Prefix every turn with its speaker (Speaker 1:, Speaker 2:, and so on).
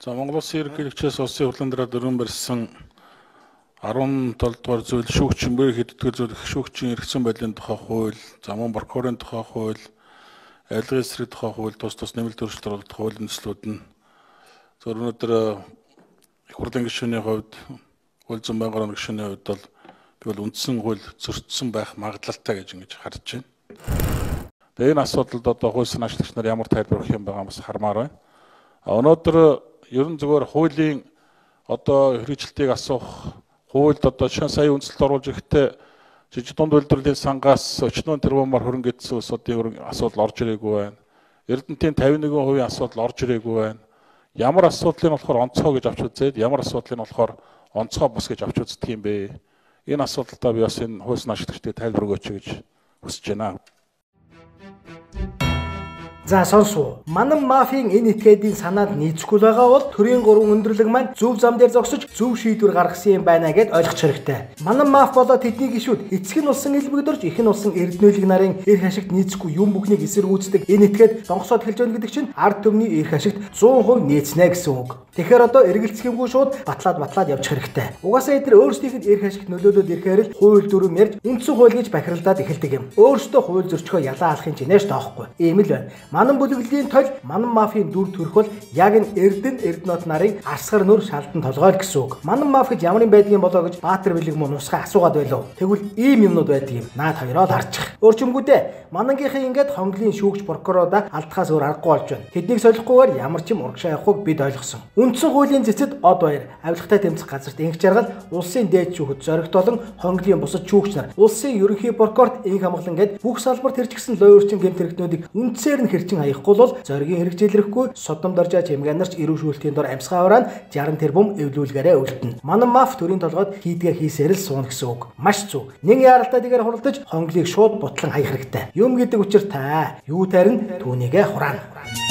Speaker 1: За Монгол Улсын ерөнхийлөгчөөс улсын хурлын дараа дөрвөн барьсан 17 дугаар зүйл шүүгчийн бэр хэддгээр зүйл шүүгчийн эргэсэн байдлын тухай хууль, замун прокурорын тухай хууль, авилгын эсрэг тухай хууль, тус нэмэлт өөрчлөлт оруулах хуулийн төслүүд нь өнөөдөр их хурлын гишүүний хувьд, хууль зүйн байнгын орон гишүүний хувьд бол би бол үндсэн хууль зөрчсөн байх магадлалтай гэж ингэж харж байна. Тэгээ энэ асуудалд одоо хууль санаачлагч нар ямар тайлбар өгөх юм байгаа бас хармаар байна. Өнөөдөр ерөн зүгээр хуулийн одоо хэрэгжилтийг асуух, хуульд одоо сая үндэслэлд оруулж ирэхдээ жижиг дунд үйлдвэрлэлийн сангаас өчнөө тэрбумаар хөрөнгө эдсэн улсуудын асуудал орж ирээгүй байна. Эрдэнэтийн 51% асуудал орж ирээгүй байна. Ямар асуудлыг болохоор онцгой гэж авч үзээд, ямар асуудлыг болохоор онцгой бус гэж авч үздэг юм бэ? Энэ асуудалтаа би бас энэ хууль санаачлагчдыг тайлбар өгөөч гэж хүсэж байна.
Speaker 2: За сонсов. Манан мафийн энэ этгээдийн санаанд нийцэхгүй байгаа бол төрийн 3 өндөрлөг маань зөв зам дээр зогсож зөв шийдвэр гаргасан юм байна гэд ойлгох хэрэгтэй. Манан маф болоод тэдний гишүүд эцэг нь улсын элбэгдэрж их нь улсын эрдэнэлэг нарын эрх ашигт нийцэхгүй юм бүхнийг эсэргүүцдэг энэ этгээд донгосоод эхэлж байна гэдэг чинь ард түмний эрх ашигт 100% нийцнэ гэсэн үг. Тэгэхээр одоо эргэлцэхимгүй шууд батлаад явчих хэрэгтэй. Угаасаа эдгээр өөрсдийнх нь эрх ашигт нөлөөлөд ирэхээр л хууль дүрм ярьж үндсэн хууль гэж бахиралдаад эхэлдэг юм. Өөрсдөө хууль зөрчгөө ялаа алахын чинээш тоохгүй. Ийм л байна. Манан бүлэглэлийн тол манан мафийн дүр төрх бол яг энэ эрдэнэт нарын арсгар нүр шалдан толгой гэсэн үг. Манан маф гэж ямар юм байдгийг болоо гэж Баатар бэлэг мөн усгаа асуугаад байлаа. Тэгвэл ийм юмнууд байдаг юм. Наад хоёроо л харчих. Өөрчмгүүдээ манангийнхын ингээд хонглын шүүгч прокуророо алдахаас өөр аргагүй болж байна. Тэднийг солихгүйгээр ямар ч юм урагшаа явахыг бид ойлгосон. Үндсэн хуулийн цэцэд од баяр, авилгатай тэмцэх газарт инх жаргал, улсын дээд шүүхэд зоригтолон хонглын бусад шүүгч нар, улсын ерөнхий прокурорт инх хамгаалан гэд бүх салбарт хэрэгжсэн лойрчин гэмт хэрэгтнүүдийг үндсээр нь хэрчин хаяхгүй бол зоригийн хэрэгжүүлэхгүй содом доржаа чимгээнарч эрүү шүүлтийн дор амьсгаа урaan 60 тэрбум эвлүүлгээрээ үлдэнэ. Манан маф төрийн толгойд хийдгээ хийсээр л суун гэсэн үг. Маш зөв. Нэг яралтай дэгээр хуралдаж хонглыг шууд бутлан хаях хэрэгтэй. Юм гэдэг учир та юу тарин түүнийгээ хураана.